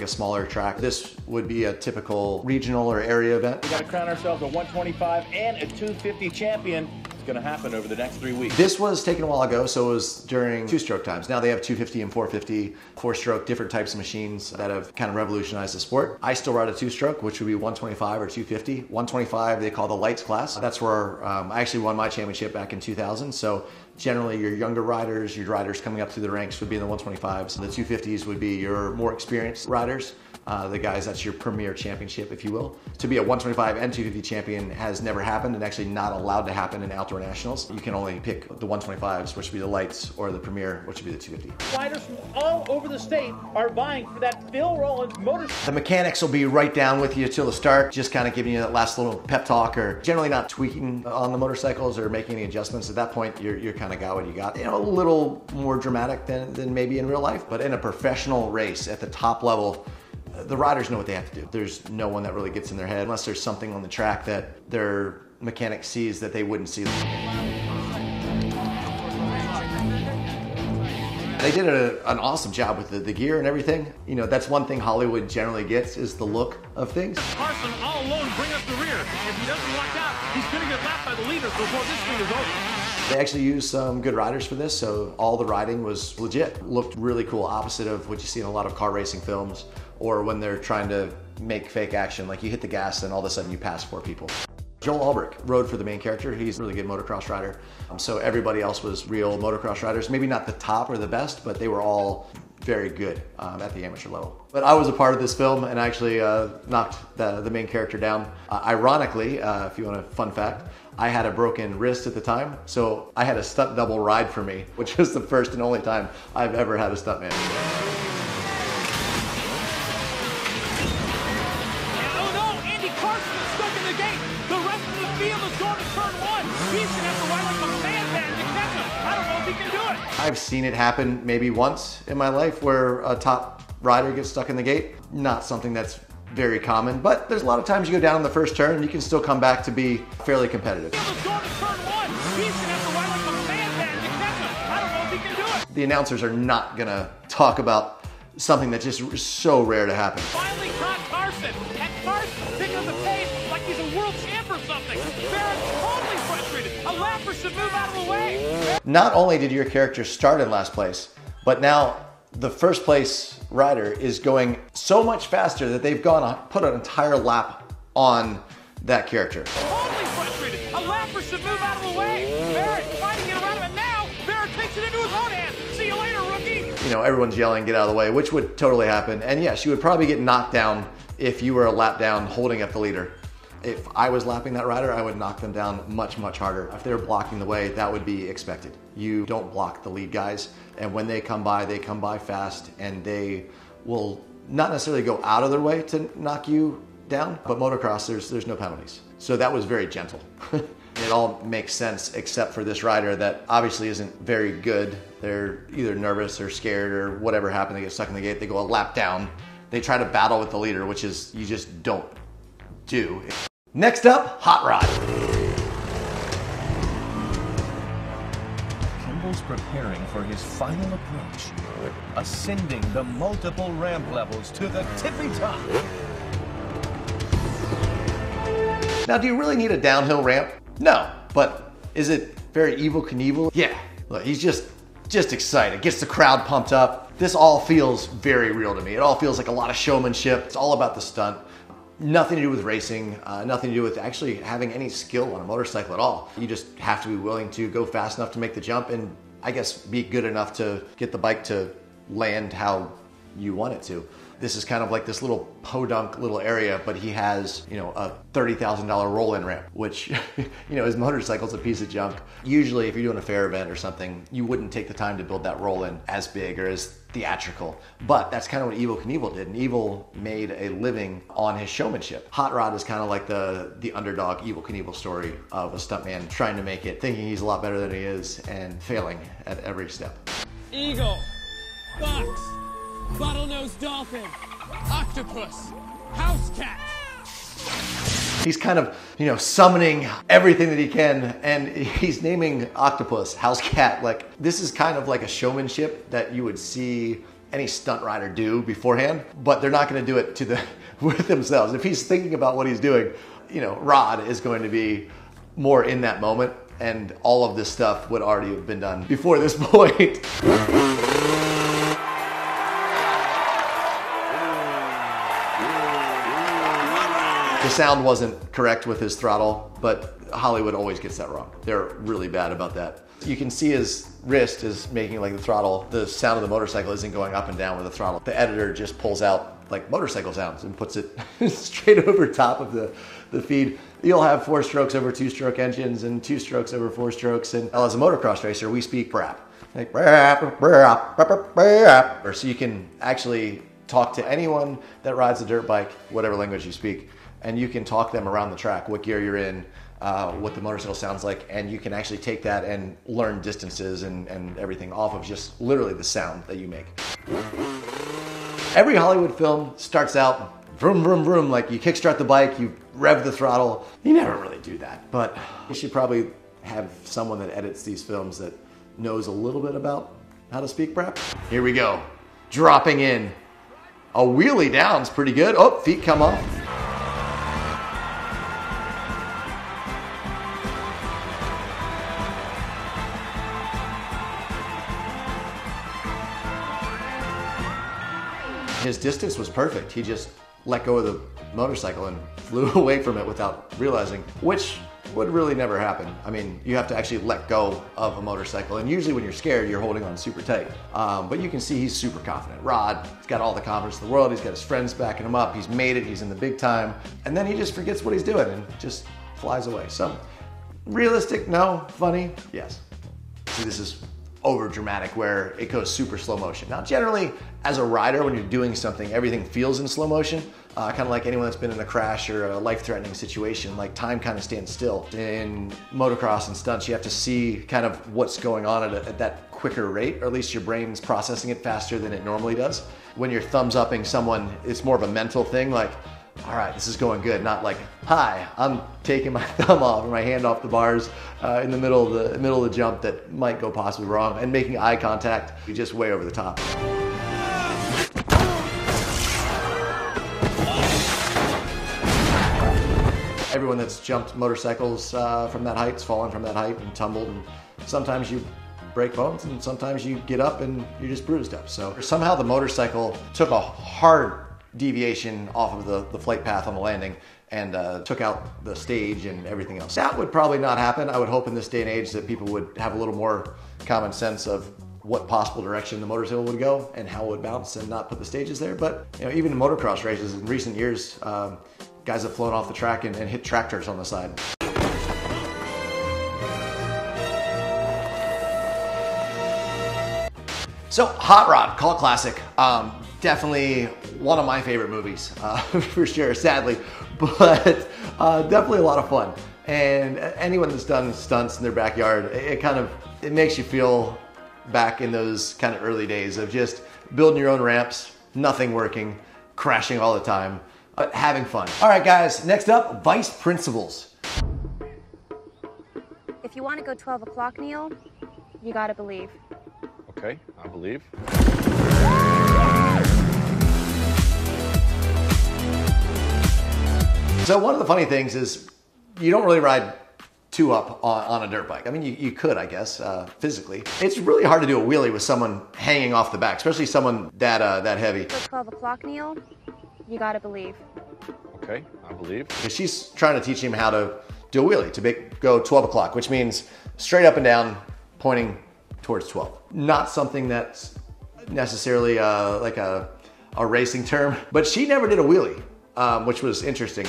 a smaller track. This would be a typical regional or area event. We got to crown ourselves a 125 and a 250 champion. It's going to happen over the next 3 weeks. This was taken a while ago, so it was during two-stroke times. Now they have 250 and 450, four-stroke, different types of machines that have kind of revolutionized the sport. I still ride a two-stroke, which would be 125 or 250. 125 they call the lights class. That's where I actually won my championship back in 2000. So generally your younger riders, your riders coming up through the ranks would be in the 125s. The 250s would be your more experienced riders. The guys, that's your premier championship, if you will. To be a 125 and 250 champion has never happened and actually not allowed to happen in outdoor nationals. You can only pick the 125s, which would be the lights, or the premier, which would be the 250. Riders from all over the state are vying for that Phil Rollins motorcycle. The mechanics will be right down with you till the start, just kind of giving you that last little pep talk, or generally not tweaking on the motorcycles or making any adjustments. At that point, you're kind of got what you got. You know, a little more dramatic than maybe in real life, but in a professional race at the top level, the riders know what they have to do. There's no one that really gets in their head unless there's something on the track that their mechanic sees that they wouldn't see. They did an awesome job with the gear and everything. You know, that's one thing Hollywood generally gets, is the look of things. Carson all alone bring up the rear. If he doesn't watch out, he's going to get lapped by the leaders before this thing is over. They actually used some good riders for this, so all the riding was legit. Looked really cool, opposite of what you see in a lot of car racing films, or when they're trying to make fake action, like you hit the gas and all of a sudden you pass 4 people. Joel Ulbrich rode for the main character. He's a really good motocross rider. So everybody else was real motocross riders. Maybe not the top or the best, but they were all very good at the amateur level. But I was a part of this film and actually knocked the main character down. Ironically, if you want a fun fact, I had a broken wrist at the time, so I had a stunt double ride for me, which was the first and only time I've ever had a stuntman. I've seen it happen maybe once in my life where a top rider gets stuck in the gate. Not something that's very common, but there's a lot of times you go down in the first turn and you can still come back to be fairly competitive. The announcers are not gonna talk about something that's just so rare to happen. Finally caught Carson. At first, picking up the pace like he's a world champ or something. Barrett's totally frustrated. A lapper should move out of the way. Not only did your character start in last place, but now the first place rider is going so much faster that they've put an entire lap on that character. Totally frustrated. A lapper should move out of the way. Barrett fighting it around him, and now Barrett takes it into his own hands. See you later, rookie. You know, everyone's yelling, get out of the way, which would totally happen. And yes, you would probably get knocked down if you were a lap down holding up the leader. If I was lapping that rider, I would knock them down much, much harder. If they're blocking the way, that would be expected. You don't block the lead guys, and when they come by fast, and they will not necessarily go out of their way to knock you down, but motocross, there's no penalties. So that was very gentle. It all makes sense except for this rider that obviously isn't very good. They're either nervous or scared or whatever happened, they get stuck in the gate, they go a lap down, they try to battle with the leader, which is, you just don't do. Next up, Hot Rod. Kimball's preparing for his final approach, ascending the multiple ramp levels to the tippy top. Now, do you really need a downhill ramp? No, but is it very Evel Knievel? Yeah, look, he's just excited, gets the crowd pumped up. This all feels very real to me. It all feels like a lot of showmanship. It's all about the stunt. Nothing to do with racing, nothing to do with actually having any skill on a motorcycle at all. You just have to be willing to go fast enough to make the jump and I guess be good enough to get the bike to land how you want it to. This is kind of like this little podunk little area, but he has, you know, a $30,000 roll-in ramp, which, you know, his motorcycle's a piece of junk. Usually if you're doing a fair event or something, you wouldn't take the time to build that roll-in as big or as theatrical. But that's kind of what Evel Knievel did, and Evel made a living on his showmanship. Hot Rod is kind of like the underdog Evel Knievel story of a stuntman trying to make it, thinking he's a lot better than he is, and failing at every step. Eagle, fox, bottlenose dolphin, octopus, house cat. He's kind of, you know, summoning everything that he can, and he's naming octopus, house cat. Like, this is kind of like a showmanship that you would see any stunt rider do beforehand, but they're not going to do it to the with themselves. If he's thinking about what he's doing, you know, Rod is going to be more in that moment, and all of this stuff would already have been done before this point. The sound wasn't correct with his throttle, but Hollywood always gets that wrong. They're really bad about that. You can see his wrist is making like the throttle, the sound of the motorcycle isn't going up and down with the throttle. The editor just pulls out like motorcycle sounds and puts it straight over top of the feed. You'll have 4-strokes over 2-stroke engines and 2 strokes over 4 strokes. And as a motocross racer, we speak brap. Like brap, brap, brap, brap. So you can actually talk to anyone that rides a dirt bike, whatever language you speak, and you can talk them around the track, what gear you're in, what the motorcycle sounds like, and you can actually take that and learn distances and everything off of just literally the sound that you make. Every Hollywood film starts out vroom, vroom, vroom, like you kickstart the bike, you rev the throttle. You never really do that, but you should probably have someone that edits these films that knows a little bit about how to speak brap. Here we go, dropping in. A wheelie down's pretty good. Oh, feet come off. His distance was perfect. He just let go of the motorcycle and flew away from it without realizing, which would really never happen. I mean, you have to actually let go of a motorcycle, and usually when you're scared, you're holding on super tight. But you can see he's super confident. Rod, he's got all the confidence in the world. He's got his friends backing him up. He's made it. He's in the big time. And then he just forgets what he's doing and just flies away. So, realistic? No. Funny? Yes. See, this is over dramatic where it goes super slow motion. Now, generally, as a rider, when you're doing something, everything feels in slow motion. Kind of like anyone that's been in a crash or a life-threatening situation, like time kind of stands still. In motocross and stunts, you have to see kind of what's going on at that quicker rate, or at least your brain's processing it faster than it normally does. When you're thumbs upping someone, it's more of a mental thing, like, all right, this is going good, not like, hi, I'm taking my thumb off or my hand off the bars in the middle of the jump that might go possibly wrong, and making eye contact, you're just way over the top. Everyone that's jumped motorcycles from that height's fallen from that height and tumbled, and sometimes you break bones and sometimes you get up and you're just bruised up. So somehow the motorcycle took a hard deviation off of the flight path on the landing and took out the stage and everything else. That would probably not happen. I would hope in this day and age that people would have a little more common sense of what possible direction the motorcycle would go and how it would bounce and not put the stages there. But you know, even in motocross races in recent years, guys have flown off the track and hit tractors on the side. So Hot Rod, cult classic. Definitely one of my favorite movies, for sure, sadly, but definitely a lot of fun. And anyone that's done stunts in their backyard, it makes you feel back in those kind of early days of just building your own ramps, nothing working, crashing all the time, but having fun. All right, guys, next up, vice principals. If you want to go 12 o'clock, Neil, you gotta believe. Okay, I believe. So one of the funny things is you don't really ride two up on a dirt bike. I mean, you could, I guess, physically. It's really hard to do a wheelie with someone hanging off the back, especially someone that heavy. Go 12 o'clock, Neil, you gotta believe. Okay, I believe. She's trying to teach him how to do a wheelie, to go 12 o'clock, which means straight up and down, pointing towards 12. Not something that's necessarily like a racing term, but she never did a wheelie, which was interesting.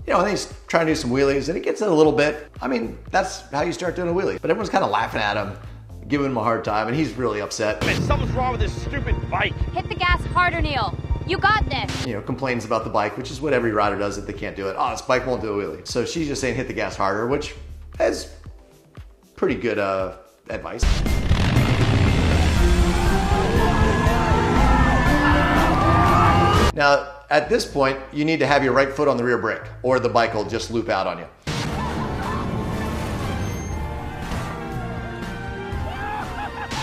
You know, and he's trying to do some wheelies, and he gets it a little bit. I mean, that's how you start doing a wheelie. But everyone's kind of laughing at him, giving him a hard time, and he's really upset. Man, something's wrong with this stupid bike. Hit the gas harder, Neil. You got this. You know, complains about the bike, which is what every rider does if they can't do it. Oh, this bike won't do a wheelie. So she's just saying hit the gas harder, which is pretty good advice. Now, at this point, you need to have your right foot on the rear brake, or the bike will just loop out on you.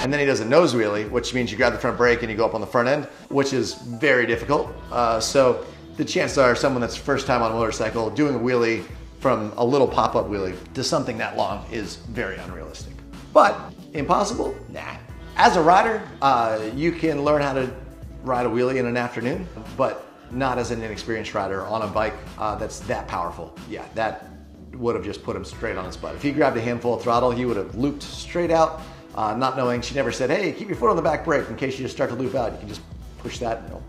And then he does a nose wheelie, which means you grab the front brake and you go up on the front end, which is very difficult. So the chances are someone that's first time on a motorcycle doing a wheelie from a little pop-up wheelie to something that long is very unrealistic. But impossible? Nah. As a rider, you can learn how to ride a wheelie in an afternoon, but not as an inexperienced rider on a bike that's that powerful. Yeah, that would have just put him straight on his butt. If he grabbed a handful of throttle, he would have looped straight out, not knowing. She never said, hey, keep your foot on the back brake in case you just start to loop out. You can just push that and it'll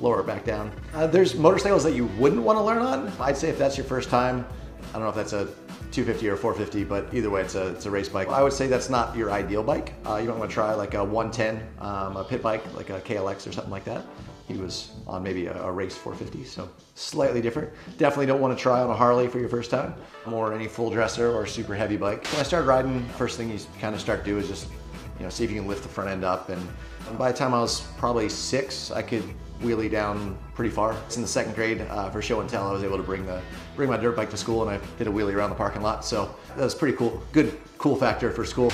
lower it back down. There's motorcycles that you wouldn't want to learn on. I'd say if that's your first time, I don't know if that's a 250 or 450, but either way, it's a race bike. I would say that's not your ideal bike. You don't want to try like a 110, a pit bike, like a KLX or something like that. He was on maybe a race 450, so slightly different. Definitely don't want to try on a Harley for your first time, or any full dresser or super heavy bike. When I started riding, first thing you kind of start to do is just, see if you can lift the front end up. And by the time I was probably 6, I could wheelie down pretty far. It's in the 2nd grade for show and tell. I was able to bring my dirt bike to school, and I did a wheelie around the parking lot. So that was pretty cool. Good cool factor for school.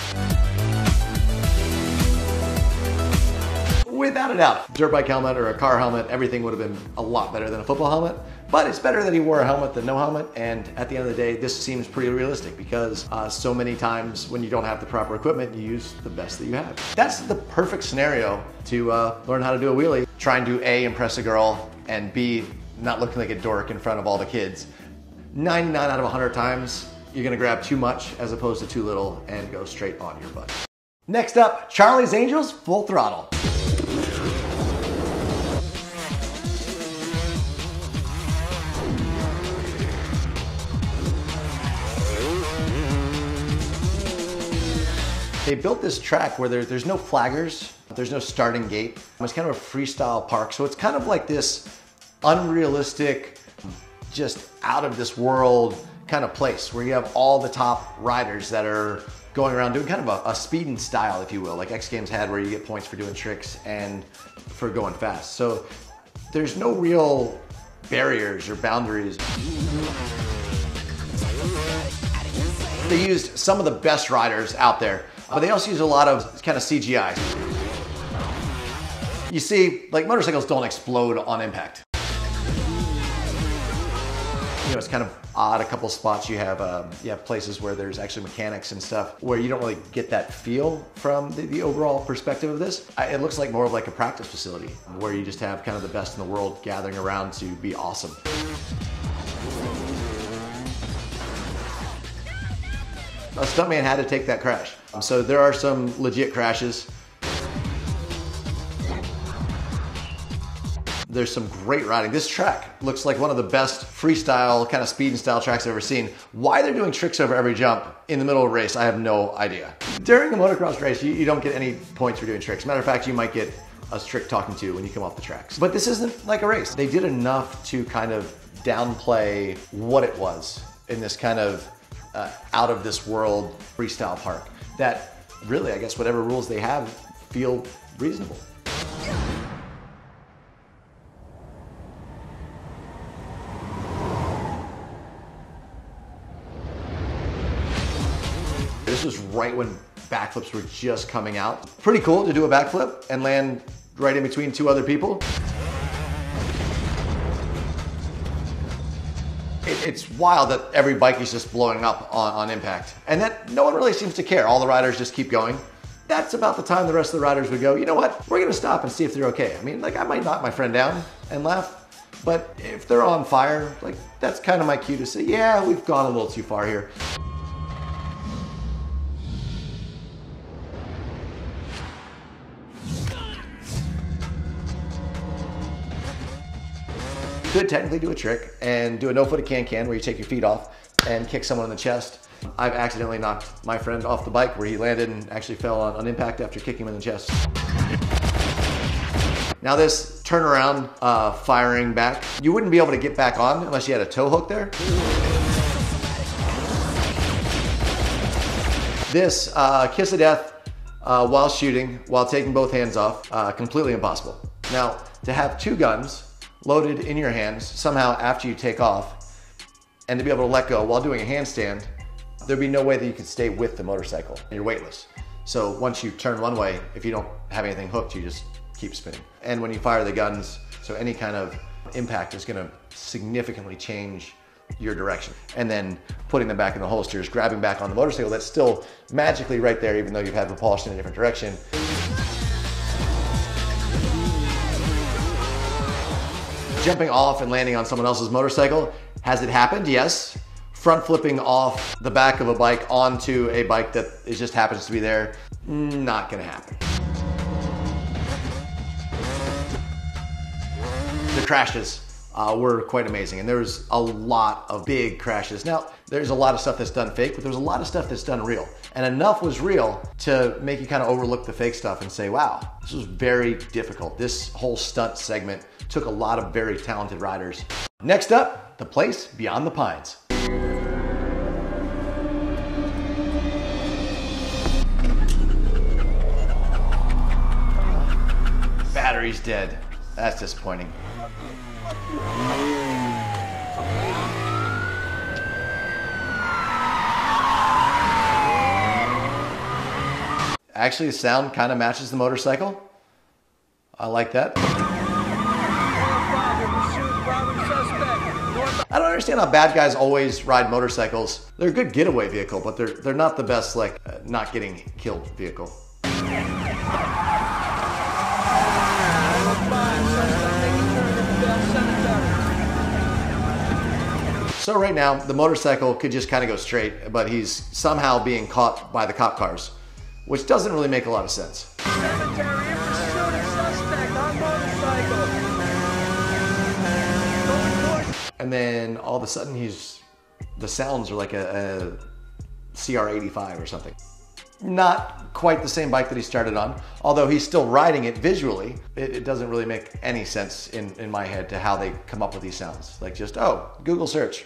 Without a doubt, dirt bike helmet or a car helmet, everything would have been a lot better than a football helmet. But it's better that he wore a helmet than no helmet. And at the end of the day, this seems pretty realistic because so many times when you don't have the proper equipment, you use the best that you have. That's the perfect scenario to learn how to do a wheelie. Trying to A, impress a girl, and B, not looking like a dork in front of all the kids. 99 out of 100 times, you're gonna grab too much as opposed to too little and go straight on your butt. Next up, Charlie's Angels Full Throttle. They built this track where there's no flaggers, there's no starting gate. It's kind of a freestyle park, so it's kind of like this unrealistic, just out of this world kind of place where you have all the top riders that are going around doing kind of a speeding style, if you will, like X Games had, where you get points for doing tricks and for going fast. So there's no real barriers or boundaries. They used some of the best riders out there, but they also use a lot of kind of CGI. You see, like, motorcycles don't explode on impact. It's kind of odd. A couple spots you have places where there's actually mechanics and stuff where you don't really get that feel from the overall perspective of this. It looks like more of like a practice facility where you just have kind of the best in the world gathering around to be awesome. A stuntman had to take that crash. So there are some legit crashes. There's some great riding. This track looks like one of the best freestyle kind of speed and style tracks I've ever seen. Why they're doing tricks over every jump in the middle of a race, I have no idea. During a motocross race, you don't get any points for doing tricks. Matter of fact, you might get a strict talking to when you come off the tracks. But this isn't like a race. They did enough to kind of downplay what it was in this kind of out of this world freestyle park that really, I guess, whatever rules they have feel reasonable. This was right when backflips were just coming out. Pretty cool to do a backflip and land right in between 2 other people. It's wild that every bike is just blowing up on impact, and that no one really seems to care. All the riders just keep going. That's about the time the rest of the riders would go, you know what, we're gonna stop and see if they're okay. I mean, like, I might knock my friend down and laugh, but if they're on fire, like, that's kind of my cue to say, yeah, we've gone a little too far here. Could technically do a trick and do a no-footed can-can where you take your feet off and kick someone in the chest. I've accidentally knocked my friend off the bike where he landed and actually fell on impact after kicking him in the chest. Now this turnaround firing back, you wouldn't be able to get back on unless you had a tow hook there. This kiss of death while shooting, while taking both hands off, completely impossible. Now, to have 2 guns loaded in your hands somehow after you take off, and to be able to let go while doing a handstand, there'd be no way that you could stay with the motorcycle. You're weightless. So once you turn one way, if you don't have anything hooked, you just keep spinning. And when you fire the guns, so any kind of impact is gonna significantly change your direction. And then putting them back in the holsters, grabbing back on the motorcycle that's still magically right there, even though you've had propulsion in a different direction. Jumping off and landing on someone else's motorcycle, has it happened? Yes. Front flipping off the back of a bike onto a bike that it just happens to be there, not gonna happen. The crashes were quite amazing, and there was a lot of big crashes. Now, there's a lot of stuff that's done fake, but there's a lot of stuff that's done real. And enough was real to make you kind of overlook the fake stuff and say, wow, this was very difficult. This whole stunt segment took a lot of very talented riders. Next up, the place beyond the pines. Battery's dead. That's disappointing. Actually, the sound kind of matches the motorcycle. I like that. I don't understand how bad guys always ride motorcycles. They're a good getaway vehicle, but they're not the best, like, not getting killed vehicle. So right now, the motorcycle could just kind of go straight, but he's somehow being caught by the cop cars, which doesn't really make a lot of sense. And then all of a sudden the sounds are like a CR85 or something. Not quite the same bike that he started on, although he's still riding it visually. It doesn't really make any sense in my head to how they come up with these sounds. Like just, oh, Google search.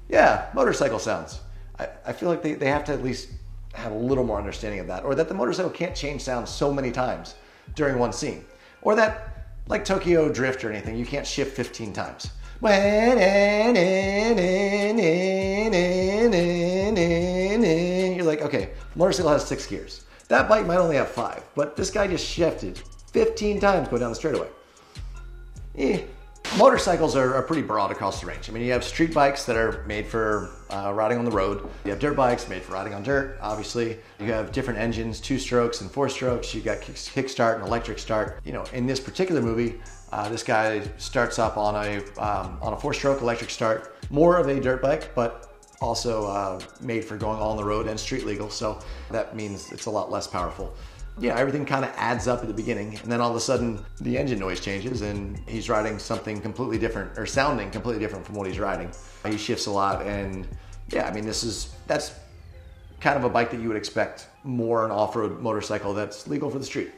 Yeah, motorcycle sounds. I feel like they have to at least have a little more understanding of that, or that the motorcycle can't change sounds so many times during one scene. Or that, like Tokyo Drift or anything, you can't shift 15 times. You're like, okay, motorcycle has 6 gears. That bike might only have 5, but this guy just shifted 15 times going down the straightaway. Motorcycles are pretty broad across the range. I mean, you have street bikes that are made for riding on the road. You have dirt bikes made for riding on dirt, obviously. You have different engines, 2 strokes and 4 strokes. You got kickstart and electric start. You know, in this particular movie, this guy starts up on a 4-stroke electric start, more of a dirt bike, but also made for going on the road and street legal. So that means it's a lot less powerful. Yeah, everything kind of adds up at the beginning, and then all of a sudden the engine noise changes and he's riding something completely different, or sounding completely different from what he's riding. He shifts a lot, and yeah, I mean, that's kind of a bike that you would expect more an off-road motorcycle that's legal for the street.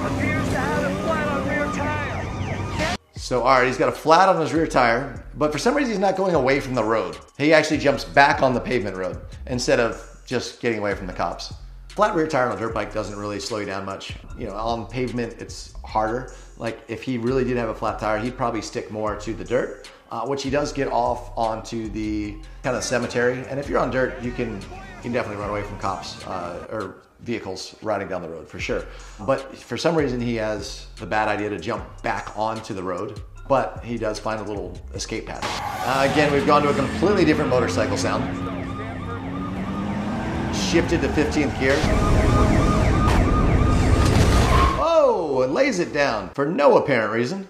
Appears to have a flat on rear tire. So all right, he's got a flat on his rear tire, but for some reason he's not going away from the road. He actually jumps back on the pavement road instead of just getting away from the cops. Flat rear tire on a dirt bike doesn't really slow you down much. You know, on pavement, it's harder. Like if he really did have a flat tire, he'd probably stick more to the dirt, which he does get off onto the kind of cemetery. And if you're on dirt, you can definitely run away from cops or vehicles riding down the road for sure. But for some reason, he has the bad idea to jump back onto the road, but he does find a little escape path. Again, we've gone to a completely different motorcycle sound. Shifted to 15th gear. Oh, it lays it down for no apparent reason.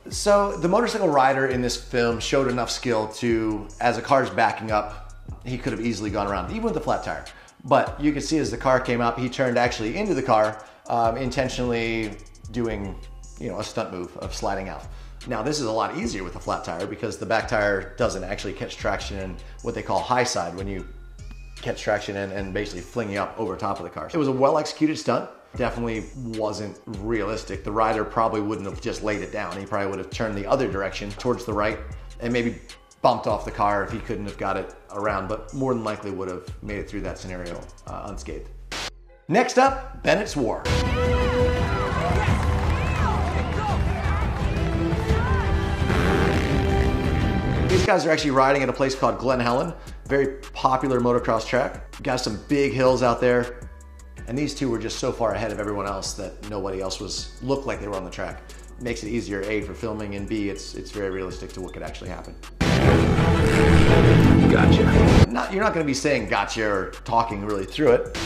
So the motorcycle rider in this film showed enough skill to, as a car's backing up, he could have easily gone around, even with the flat tire. But you could see as the car came up, he turned actually into the car, intentionally doing, you know, a stunt move of sliding out. Now this is a lot easier with a flat tire because the back tire doesn't actually catch traction in what they call high side, when you catch traction and basically fling you up over top of the car. It was a well-executed stunt. Definitely wasn't realistic. The rider probably wouldn't have just laid it down. He probably would have turned the other direction towards the right and maybe bumped off the car if he couldn't have got it around, but more than likely would have made it through that scenario unscathed. Next up, Bennett's War. These guys are actually riding at a place called Glen Helen, very popular motocross track. Got some big hills out there. And these two were just so far ahead of everyone else that nobody else looked like they were on the track. Makes it easier, A, for filming, and B, it's very realistic to what could actually happen. Gotcha. You're not gonna be saying gotcha or talking really through it.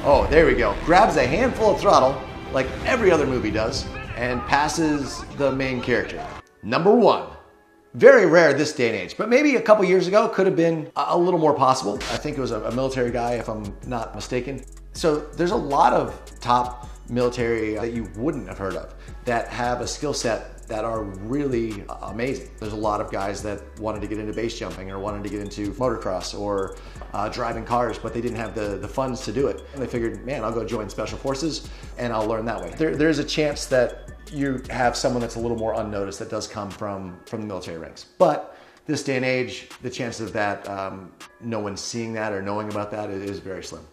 Oh, there we go. Grabs a handful of throttle, like every other movie does, and passes the main character. Number 1. Very rare this day and age, but maybe a couple years ago could have been a little more possible. I think it was a military guy, if I'm not mistaken. So there's a lot of top military that you wouldn't have heard of that have a skill set that are really amazing. There's a lot of guys that wanted to get into base jumping or wanted to get into motocross or driving cars, but they didn't have the funds to do it. And they figured, man, I'll go join special forces and I'll learn that way. There's a chance that you have someone that's a little more unnoticed that does come from the military ranks. But this day and age, the chances of that, no one seeing that or knowing about that is very slim.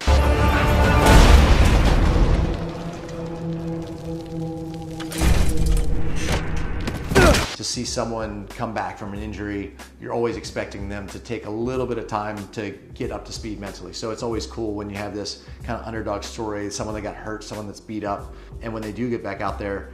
To see someone come back from an injury, you're always expecting them to take a little bit of time to get up to speed mentally. So it's always cool when you have this kind of underdog story, someone that got hurt, someone that's beat up, and when they do get back out there,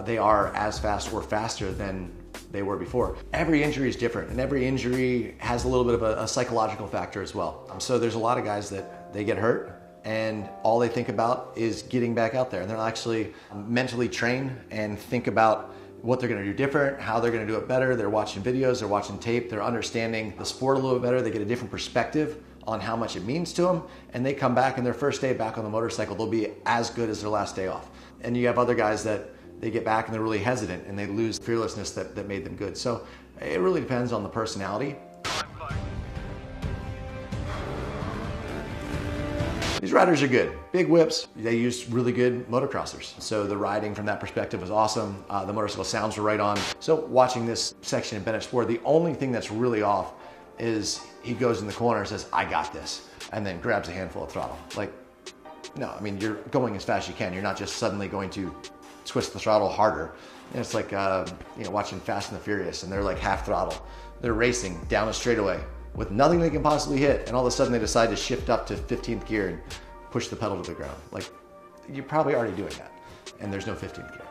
they are as fast or faster than they were before. Every injury is different, and every injury has a little bit of a psychological factor as well. So there's a lot of guys that they get hurt, and all they think about is getting back out there, and they're actually mentally trained and think about what they're gonna do different, how they're gonna do it better. They're watching videos, they're watching tape, they're understanding the sport a little bit better. They get a different perspective on how much it means to them, and they come back, and their first day back on the motorcycle, they'll be as good as their last day off. And you have other guys that they get back and they're really hesitant and they lose the fearlessness that made them good. So it really depends on the personality. These riders are good. Big whips. They use really good motocrossers. So the riding from that perspective was awesome. The motorcycle sounds were right on. So watching this section in Bennett Sport, the only thing that's really off is he goes in the corner and says, I got this, and then grabs a handful of throttle. Like, no, I mean, you're going as fast as you can. You're not just suddenly going to twist the throttle harder. And it's like, watching Fast and the Furious, and they're like half throttle. They're racing down a straightaway with nothing they can possibly hit, and all of a sudden they decide to shift up to 15th gear and push the pedal to the ground. Like, you're probably already doing that, and there's no 15th gear.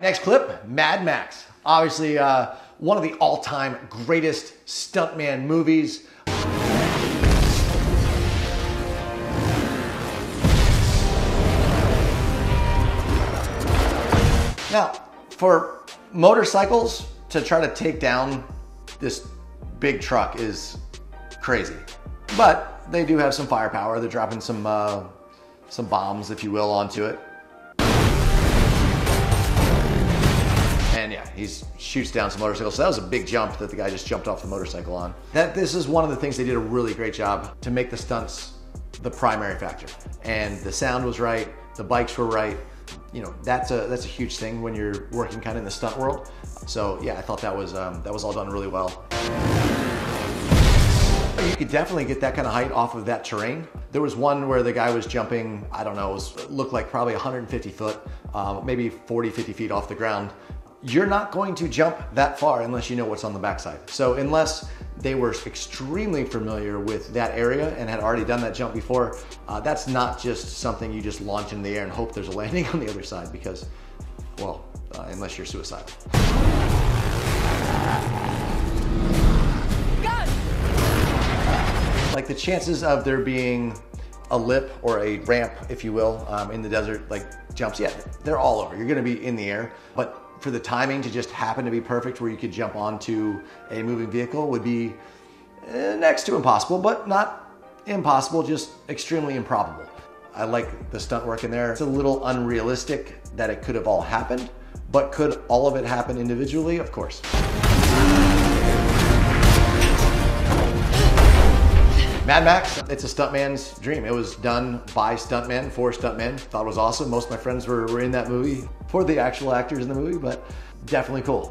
Next clip, Mad Max. Obviously, one of the all-time greatest stuntman movies. Now, for motorcycles to try to take down this big truck is crazy, but they do have some firepower. They're dropping some bombs, if you will, onto it. And yeah, he shoots down some motorcycles. So that was a big jump that the guy just jumped off the motorcycle on. This is one of the things they did a really great job to make the stunts the primary factor. And the sound was right, the bikes were right. You know, that's a huge thing when you're working kind of in the stunt world. So yeah, I thought that was all done really well. You could definitely get that kind of height off of that terrain. There was one where the guy was jumping, I don't know, it looked like probably 150 foot, maybe 40, 50 feet off the ground. You're not going to jump that far unless you know what's on the backside. So unless they were extremely familiar with that area and had already done that jump before, that's not just something you just launch in the air and hope there's a landing on the other side, because, well, unless you're suicidal. Like the chances of there being a lip or a ramp, if you will, in the desert, like jumps, yeah, they're all over. You're gonna be in the air, but for the timing to just happen to be perfect where you could jump onto a moving vehicle would be next to impossible, but not impossible, just extremely improbable. I like the stunt work in there. It's a little unrealistic that it could have all happened, but could all of it happen individually? Of course. Mad Max, it's a stuntman's dream. It was done by stuntmen, for stuntmen. Thought it was awesome. Most of my friends were in that movie for the actual actors in the movie, but definitely cool.